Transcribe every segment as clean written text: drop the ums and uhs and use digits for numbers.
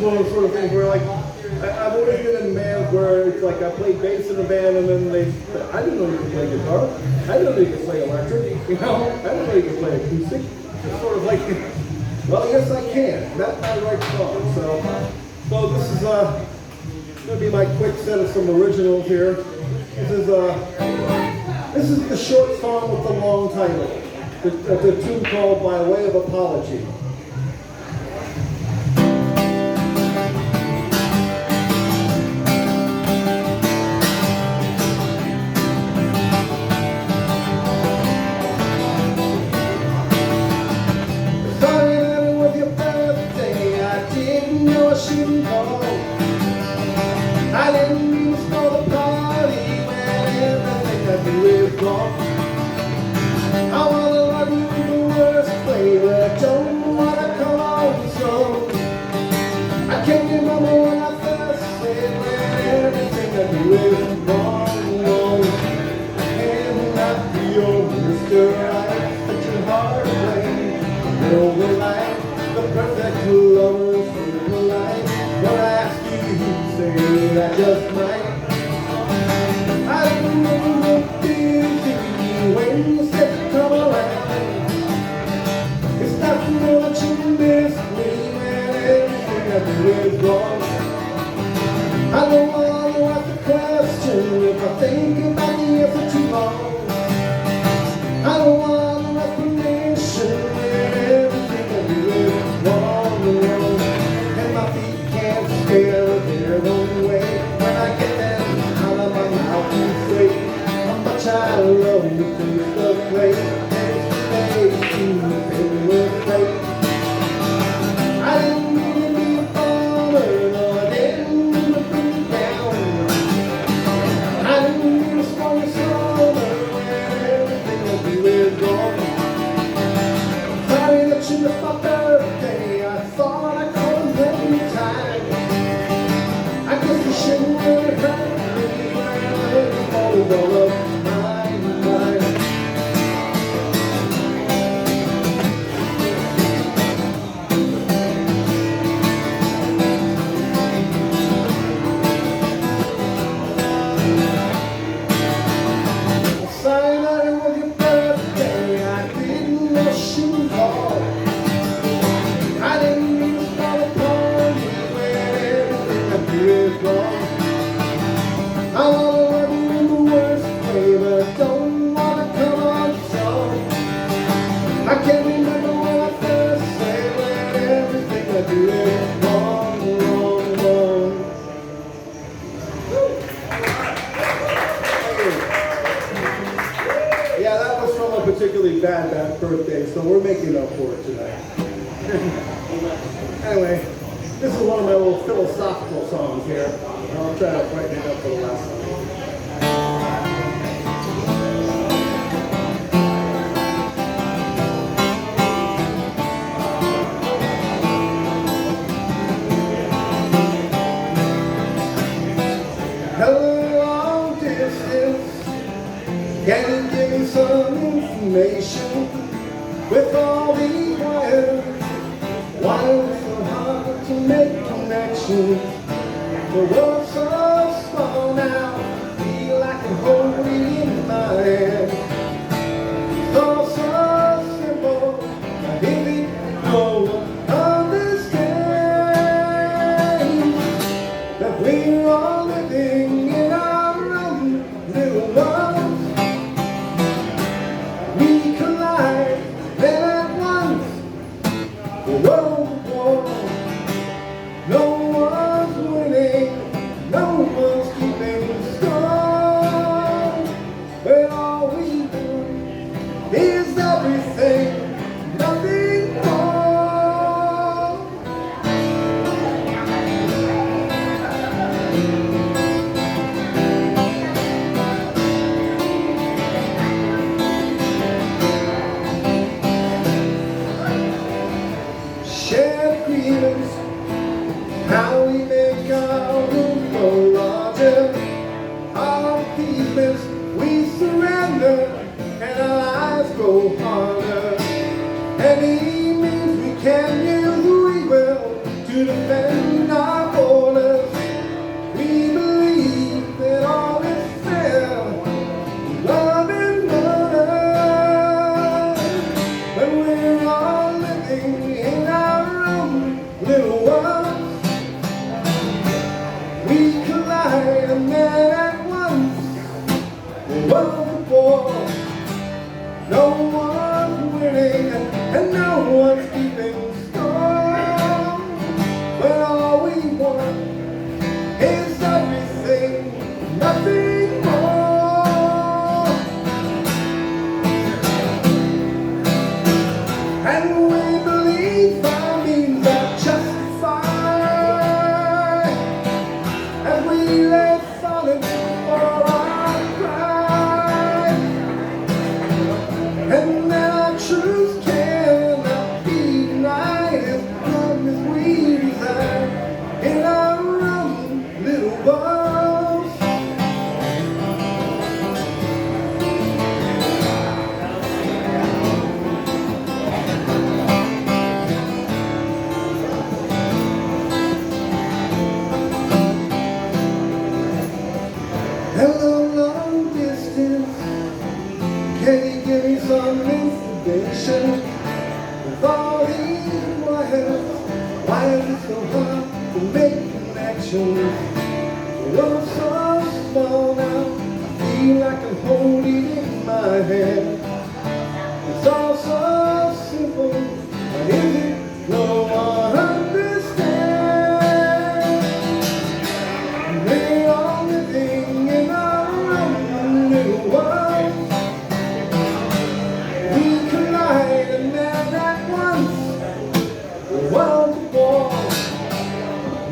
is one of the sort of things where, like, I've always been in bands where it's like I played bass in the band, and then I didn't know you could play guitar. I didn't know you could play electric. You know, I didn't know you could play acoustic. It's sort of like, well, yes, I can. That's my right song. So this is going to be my quick set of some originals here. This is the short song with the long title. The tune called "By Way of Apology." I didn't mean to start the party when everything I do is wrong. I wanna love you in the worst way, but I don't wanna come on strong. I can't remember when I first said when everything I do is wrong. I cannot be your Mr. Right, such a hard way. Know the light, the perfect lovers in the light. But I ask you, say I just might. I don't know what did to you when you said to come around. It's not to know that you miss me when everything I do is wrong. I don't want to ask the question if I think about the answer too long. I don't want an explanation when everything I do is wrong. And my feet can't scale their own way when I get them out of my mouth and say how much I love you through the play. I didn't mean to be a bummer, no, I didn't mean to bring you down. I didn't mean to start your summer when everything I do is wrong. Sorry that you missed my birthday, I thought I couldn't have any time. I guess you shouldn't really hurt me when it's all of mine. Sorry that it was your birthday, I didn't know she was hard. I didn't mean to start a party when everything I do is wrong. I wanna love you in the worst way, but I don't wanna come on strong. I can't remember when I first said when everything I do is wrong. Yeah, that was from a particularly bad birthday, so we're making up for it tonight. Anyway, this is one of my little philosophical songs here. I'll try to brighten it up for the last time. Hello, long distance. Can you give me some information with all these wires? Why is it so hard to make connections? The world's so small now, feel like I'm holding in my hand. It's all so simple, but if you don't understand that we're all living in our own little world, we collide, then at once the world war. No one's winning, no one's keeping score. But all we do is everything, nothing more. Shared agreements, how we make our room go larger. Our achievements we surrender, and our lives go harder. Any means we can use, we will, to defend little world. We collide and then at once the world war. No one's winning and no one's keeping score. But all we want is everything, nothing more. And we believe our means are justified as we lay falling for our pride. And that our truth cannot be denied as long as we reside in our own little world. Hello, long distance. Can you give me some information? With all these wires, why is it so hard to make connections? The world's so small now, I feel like I'm holding it in my hand. It's all so simple, but is it? No one understands. We're all living in our own little world. We collide and then at once the world's war.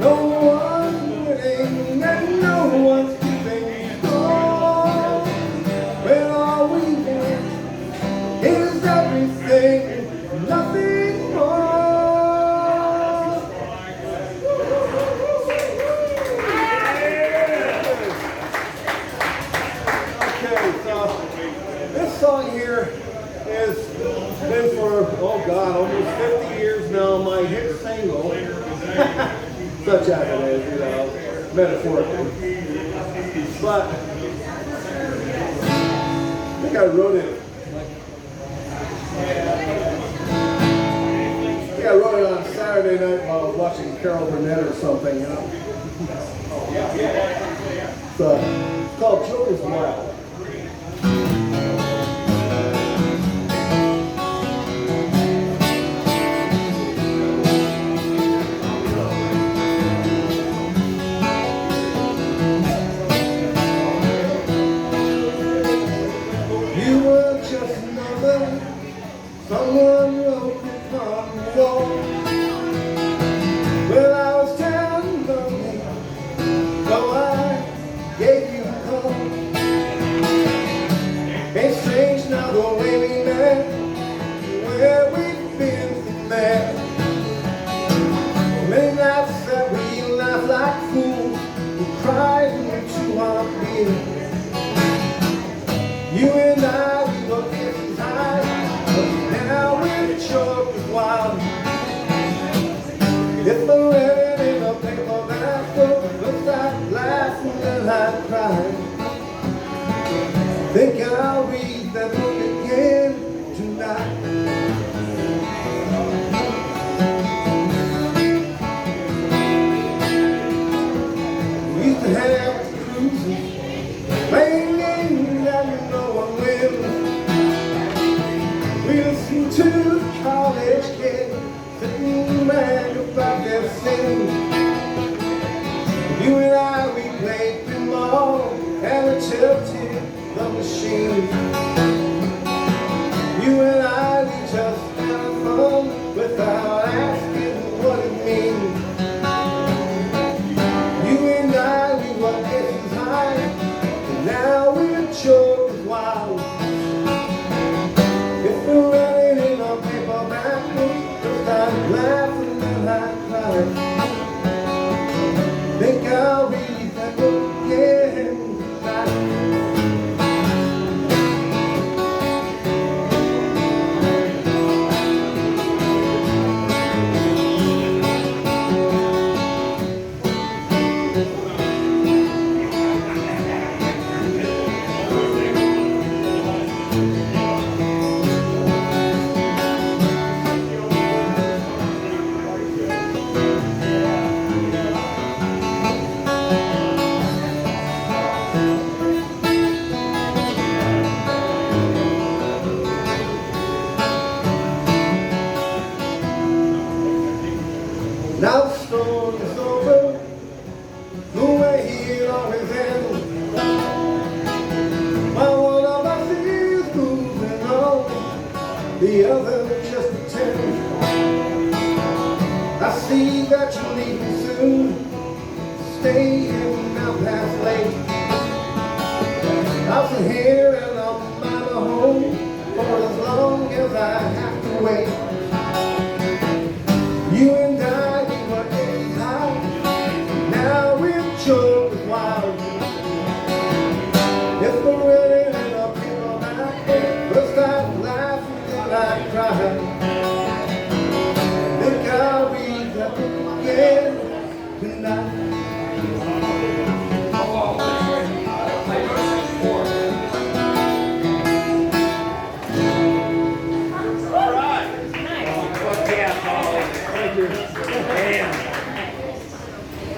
No one's winning and no one's keeping score. When all we want is everything, nothing more. Okay, so this song here has been for, oh God, almost 50 years now, my hit single. Such as it is, you know, metaphorically. But I think I wrote it. I think I wrote it on Saturday night while I was watching Carol Burnett or something, you know. So, it's called Joker's Wild. You were just another, someone wrote upon the wall. Well, I was down and lonely, so I gave you a call. Ain't strange now the way we met, where we've been from there. Many nights that we laughed like fools, we cried into our beer. You and I, we were getting high, but now we're Joker's wild. If I read it in a paper that I spoke, looks like laughing and I'd cry. Think I'll read that book again tonight. We used to have cruises, playing games that we know one wins. We listened to college kids sitting back about their sins. You and I, we played pinball and we tilted the machine. stone is over, the way he always ends. While one of us is moving on, the other just pretends. I see that you're leaving soon. Stay here now past late. I'll sit here and I'll mind my home for as long as I have to wait. You and I, we were getting high. Now we're choked with wild. If we're really in a people night, first I laugh and then I cry. Think I'll read that book again tonight.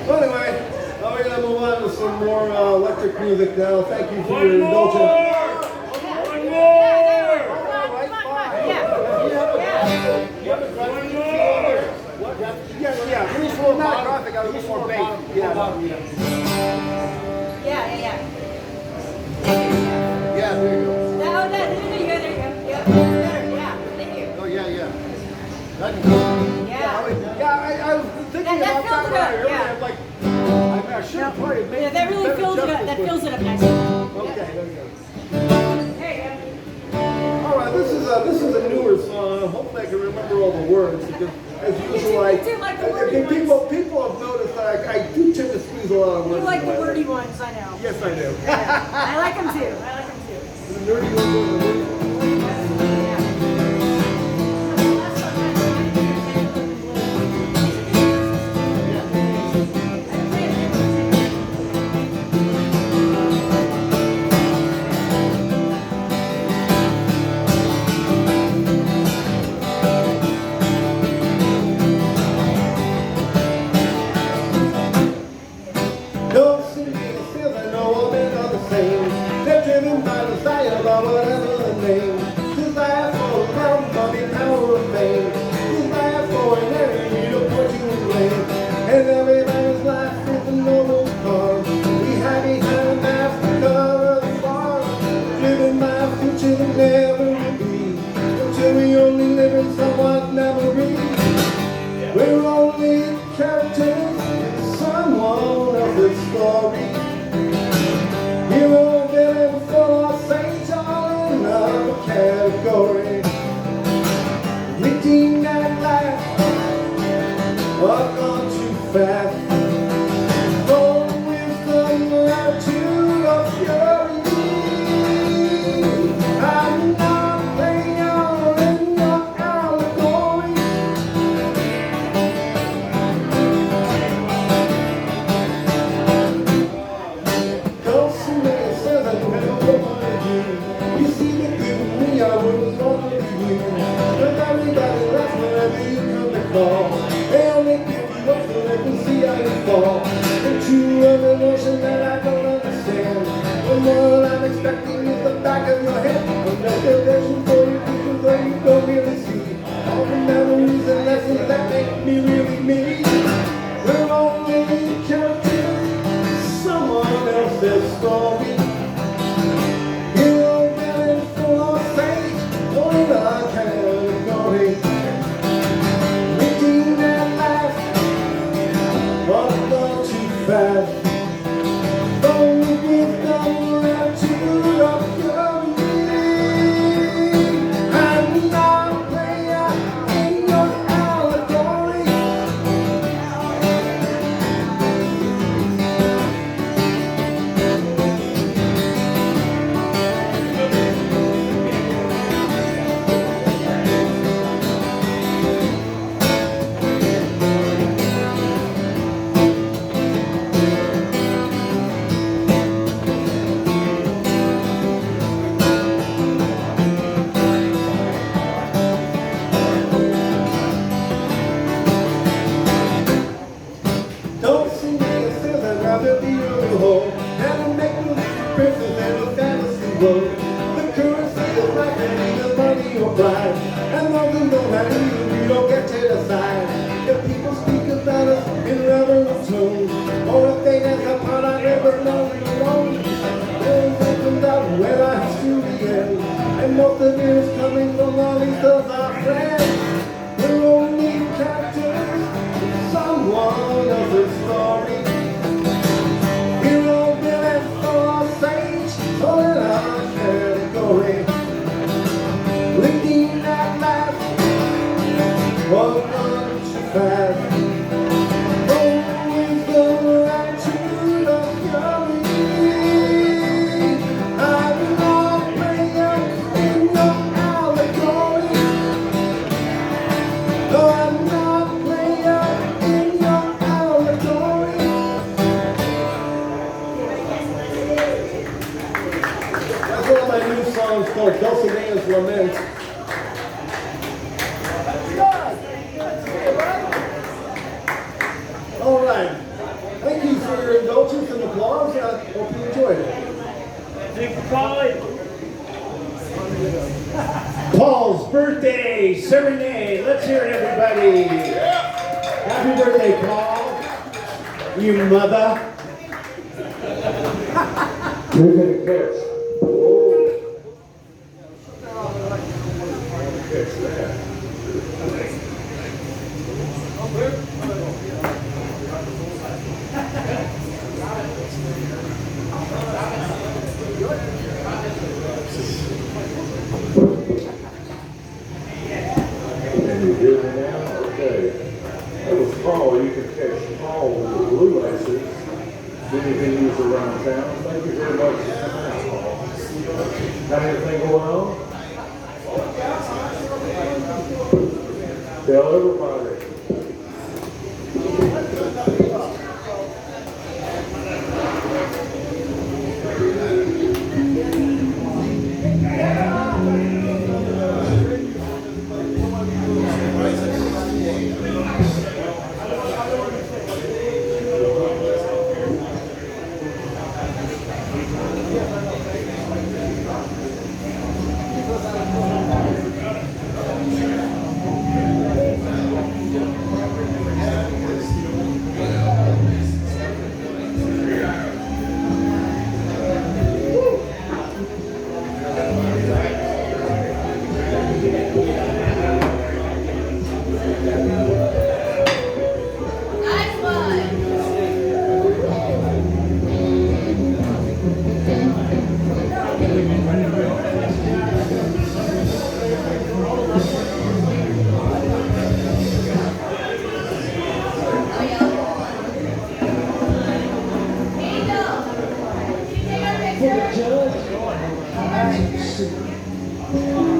Well, anyway, now we're going to move on to some more electric music now. Thank you for your indulgence. One more! Yeah. Give me some more graphic. I'll give you some more bait. Yeah, there you go. There you go. Yeah, better. Yeah, thank you. Oh, yeah. That can go. Yeah, I was thinking that about fills that it up, earlier. yeah. I'm like, I should have probably made Yeah, that really better fills it up. That adjustments, fills it up nicely. Okay, there you go. There you go. All right, this is a newer song. Hopefully I can remember all the words because, as usual, You do like the wordy people have noticed that I do tend to squeeze a lot of words. You like in the my wordy life. ones, I know. Yes, I do. Yeah. I like them too. The nerdy ones are the wordy ones. Don't see me still, I know all men are the same. They're driven by desire, by whatever the name. Desire for love, money, power, and fame. Desire for an enemy to put you in blame. And everybody's life is a normal cause. We hide behind a mask to cover the flaws. Driven by a future that never will be. Until we only live in someone's memory. We're only characters in someone else's story. Hero, villain, full of saints, all in another category. Meeting at last, what gone too fast. Full wisdom, attitude of fury. I'm not playing out in your allegory. Don't see me says I never wanted you. You see the good in me, I wouldn't want to be you. But everybody laughs whenever you come to call. They only give you up so they can see how you fall. Into a notion that I don't understand. The more I'm expecting is the back of your head. Unless there's vision for you, people though you don't really see. All the memories and lessons that make me really me. We're only characters, someone else's story. Hero, villain, full of fate, only I can ignore it. Meeting at last, what gone too fast. Only wisdom, attitude of fury. I'm not a player in your allegory. Don't see me as says I'd rather be a hole than a make-believe princess in a fantasy world. The currency of life can be the money or pride, and those who know how to use it, we don't get to decide. If people speak about us, a story. Hero villain full of sage, pulling on category. Licking that last, one punch too fast. Always gonna let you know fury. I'm not playing in your allegory. No, I'm not playing in your allegory. That's one of my new songs called Dulcinea's Lament. All right. Thank you for your indulgence and applause. I hope you enjoyed it. Thank you, Polly. Paul's birthday serenade. Let's hear it, everybody. Happy birthday, Paul. You mother. You're gonna catch. And you hear me now? Okay. That was Paul. You can catch Paul with the blue laces. Then you can use around town. Thank you very much for coming out, Paul. Got anything going on? Tell everybody. Nice one. Oh, yeah. Angel, can you take our picture? Judge.